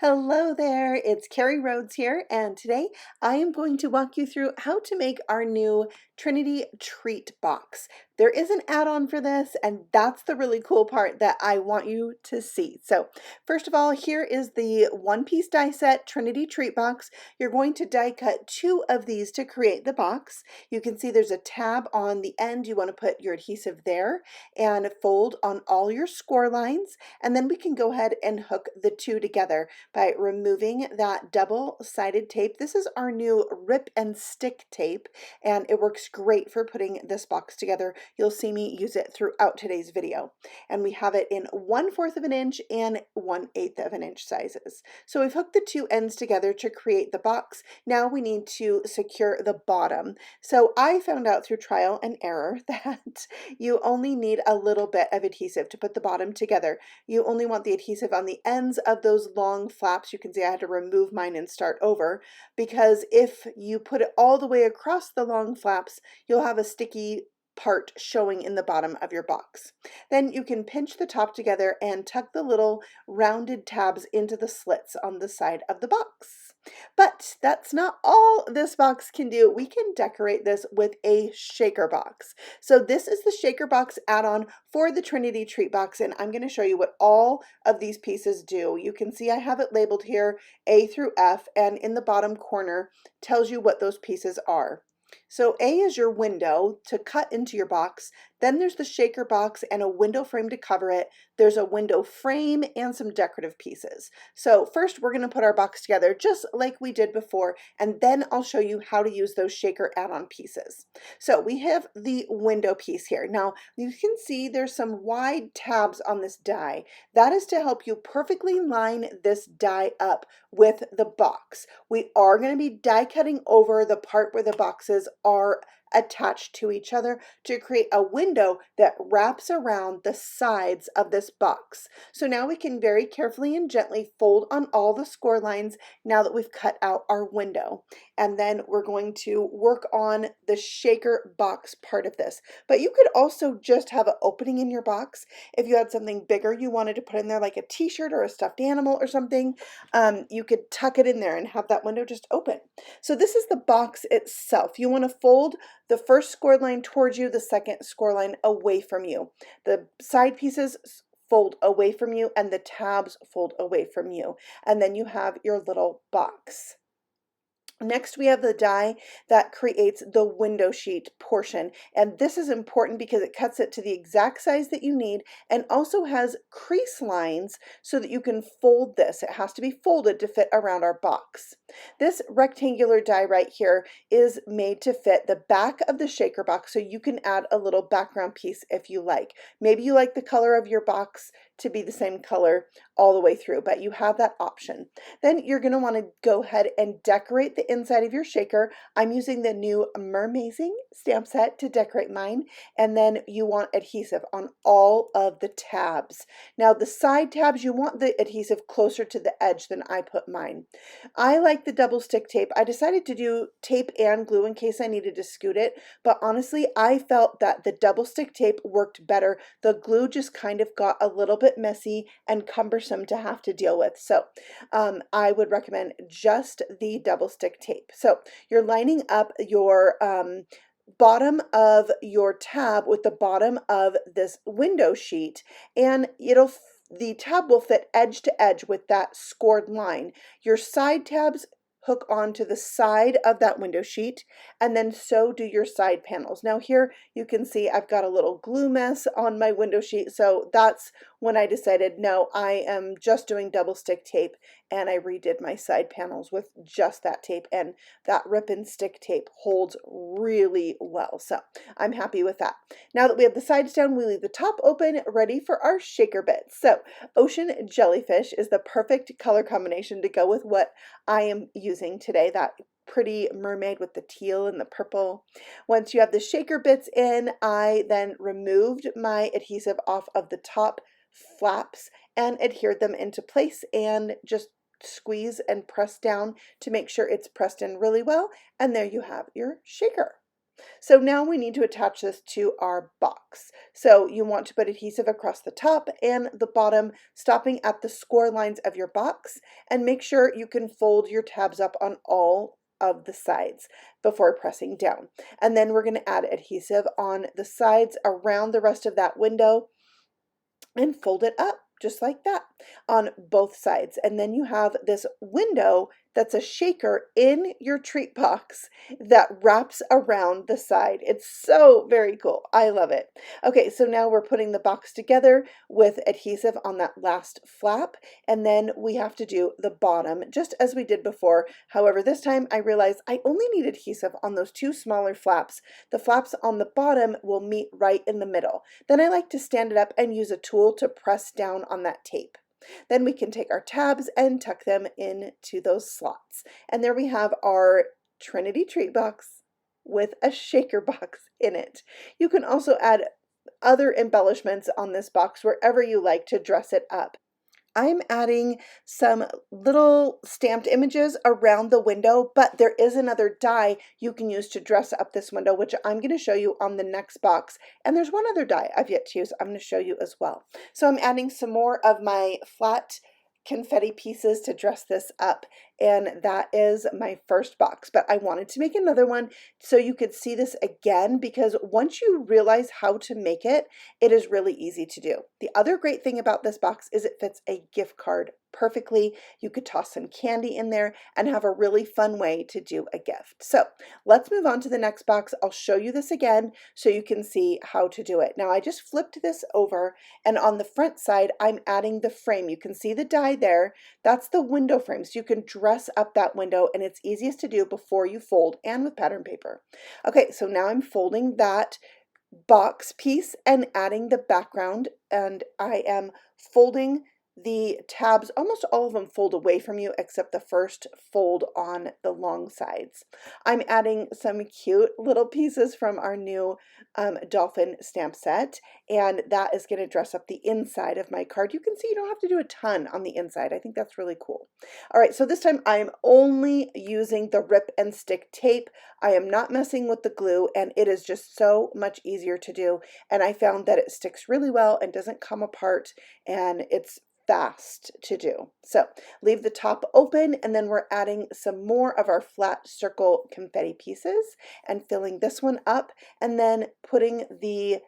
Hello there, it's Carrie Rhoades here, and today I am going to walk you through how to make our new Trinity Treat Box. There is an add-on for this, and that's the really cool part that I want you to see. So first of all, here is the one-piece die set Trinity Treat Box. You're going to die cut 2 of these to create the box. You can see there's a tab on the end. You want to put your adhesive there and fold on all your score lines, and then we can go ahead and hook the 2 together by removing that double-sided tape. This is our new rip and stick tape, and it works great for putting this box together. You'll see me use it throughout today's video. And we have it in 1/4 of an inch and 1/8 of an inch sizes. So we've hooked the 2 ends together to create the box. Now we need to secure the bottom. So I found out through trial and error that you only need a little bit of adhesive to put the bottom together. You only want the adhesive on the ends of those long flaps. You can see I had to remove mine and start over, because if you put it all the way across the long flaps, you'll have a sticky part showing in the bottom of your box. Then you can pinch the top together and tuck the little rounded tabs into the slits on the side of the box. But that's not all this box can do. We can decorate this with a shaker box. So this is the shaker box add-on for the Trinity Treat Box, and I'm going to show you what all of these pieces do. You can see I have it labeled here A through F, and in the bottom corner tells you what those pieces are. So A is your window to cut into your box. Then there's the shaker box and a window frame to cover it. There's a window frame and some decorative pieces. So first we're going to put our box together just like we did before, and then I'll show you how to use those shaker add-on pieces. So we have the window piece here. Now you can see there's some wide tabs on this die. That is to help you perfectly line this die up with the box. We are going to be die cutting over the part where the boxes are attached to each other to create a window that wraps around the sides of this box. So now we can very carefully and gently fold on all the score lines now that we've cut out our window. And then we're going to work on the shaker box part of this. But you could also just have an opening in your box. If you had something bigger you wanted to put in there, like a t-shirt or a stuffed animal or something, you could tuck it in there and have that window just open. So this is the box itself. You want to fold the first score line towards you, the second score line away from you. The side pieces fold away from you and the tabs fold away from you. And then you have your little box. Next, we have the die that creates the window sheet portion, and this is important because it cuts it to the exact size that you need and also has crease lines so that you can fold this. It has to be folded to fit around our box. This rectangular die right here is made to fit the back of the shaker box, so you can add a little background piece if you like. Maybe you like the color of your box to be the same color all the way through, but you have that option. Then you're going to want to go ahead and decorate the inside of your shaker. I'm using the new Mermazing stamp set to decorate mine, and then you want adhesive on all of the tabs. Now the side tabs, you want the adhesive closer to the edge than I put mine. I like the double stick tape. I decided to do tape and glue in case I needed to scoot it, but honestly I felt that the double stick tape worked better. The glue just kind of got a little bit messy and cumbersome to have to deal with. So I would recommend just the double stick tape. So you're lining up your bottom of your tab with the bottom of this window sheet, and the tab will fit edge to edge with that scored line. Your side tabs hook onto the side of that window sheet, and then so do your side panels. Now here you can see I've got a little glue mess on my window sheet, so that's when I decided no, I am just doing double stick tape, and I redid my side panels with just that tape, and that rip and stick tape holds really well, so I'm happy with that. Now that we have the sides down, we leave the top open, ready for our shaker bits. So ocean jellyfish is the perfect color combination to go with what I am using today, that pretty mermaid with the teal and the purple. Once you have the shaker bits in, I then removed my adhesive off of the top flaps and adhered them into place, and just squeeze and press down to make sure it's pressed in really well, and there you have your shaker. So now we need to attach this to our box. So you want to put adhesive across the top and the bottom, stopping at the score lines of your box, and make sure you can fold your tabs up on all of the sides before pressing down. And then we're going to add adhesive on the sides around the rest of that window and fold it up just like that on both sides. And then you have this window that's a shaker in your treat box that wraps around the side. It's so very cool. I love it. Okay, so now we're putting the box together with adhesive on that last flap, and then we have to do the bottom just as we did before. However, this time I realized I only need adhesive on those two smaller flaps. The flaps on the bottom will meet right in the middle. Then I like to stand it up and use a tool to press down on that tape. Then we can take our tabs and tuck them into those slots. And there we have our Trinity Treat Box with a shaker box in it. You can also add other embellishments on this box wherever you like to dress it up. I'm adding some little stamped images around the window, but there is another die you can use to dress up this window, which I'm going to show you on the next box. And there's one other die I've yet to use I'm going to show you as well. So I'm adding some more of my flat confetti pieces to dress this up, and that is my first box. But I wanted to make another one so you could see this again, because once you realize how to make it, it is really easy to do. The other great thing about this box is it fits a gift card perfectly. You could toss some candy in there and have a really fun way to do a gift. So let's move on to the next box. I'll show you this again so you can see how to do it. Now I just flipped this over, and on the front side I'm adding the frame. You can see the die there. That's the window frame, so you can dress up that window, and it's easiest to do before you fold and with pattern paper. Okay, so now I'm folding that box piece and adding the background, and I am folding the tabs. Almost all of them fold away from you except the first fold on the long sides. I'm adding some cute little pieces from our new dolphin stamp set, and that is going to dress up the inside of my card. You can see you don't have to do a ton on the inside. I think that's really cool. All right, so this time I'm only using the rip and stick tape. I am not messing with the glue, and it is just so much easier to do, and I found that it sticks really well and doesn't come apart, and it's fast to do. So leave the top open, and then we're adding some more of our flat circle confetti pieces and filling this one up, and then putting the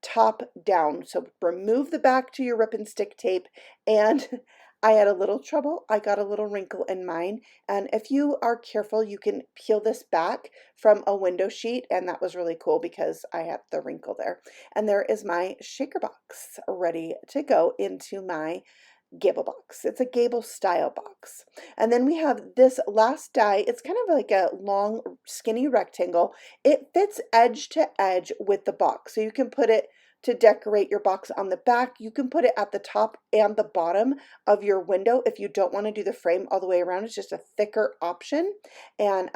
top down. So remove the back to your rip and stick tape, and I had a little trouble. I got a little wrinkle in mine, and if you are careful, you can peel this back from a window sheet, and that was really cool because I had the wrinkle there. And there is my shaker box ready to go into my gable box. It's a gable style box. And then we have this last die. It's kind of like a long skinny rectangle. It fits edge to edge with the box, so you can put it to decorate your box on the back. You can put it at the top and the bottom of your window if you don't want to do the frame all the way around. It's just a thicker option. And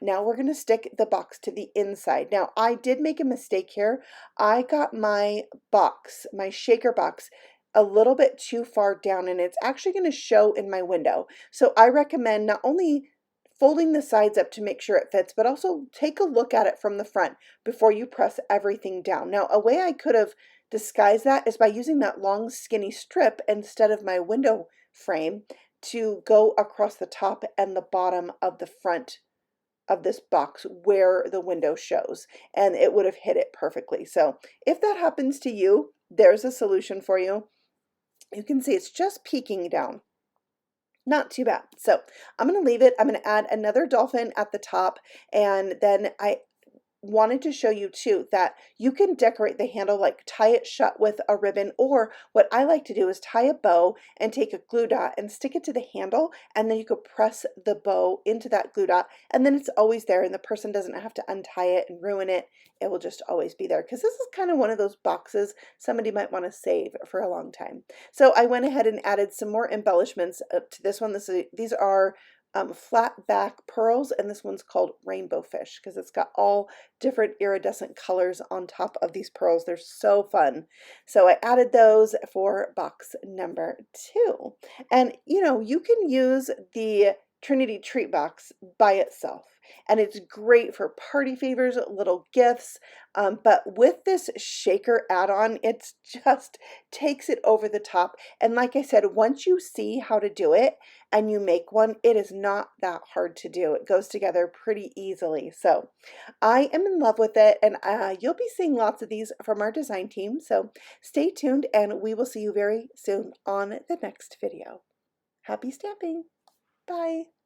now we're going to stick the box to the inside. Now I did make a mistake here. I got my box, my shaker box, a little bit too far down, and it's actually going to show in my window. So I recommend not only folding the sides up to make sure it fits, but also take a look at it from the front before you press everything down. Now, a way I could have disguised that is by using that long skinny strip instead of my window frame to go across the top and the bottom of the front of this box where the window shows, and it would have hit it perfectly. So if that happens to you, there's a solution for you. You can see it's just peeking down. Not too bad. So I'm going to leave it. I'm going to add another dolphin at the top, and then I wanted to show you too that you can decorate the handle, like tie it shut with a ribbon, or what I like to do is tie a bow and take a glue dot and stick it to the handle, and then you could press the bow into that glue dot, and then it's always there, and the person doesn't have to untie it and ruin it. It will just always be there, because this is kind of one of those boxes somebody might want to save for a long time. So I went ahead and added some more embellishments to this one. These are flat back pearls, and this one's called Rainbow Fish because it's got all different iridescent colors on top of these pearls. They're so fun. So I added those for box number 2. And you know, you can use the Trinity Treat Box by itself. and it's great for party favors, little gifts, but with this shaker add-on, it just takes it over the top. And like I said, once you see how to do it and you make one, it is not that hard to do. It goes together pretty easily. So I am in love with it, and you'll be seeing lots of these from our design team. So stay tuned, and we will see you very soon on the next video. Happy stamping! Bye!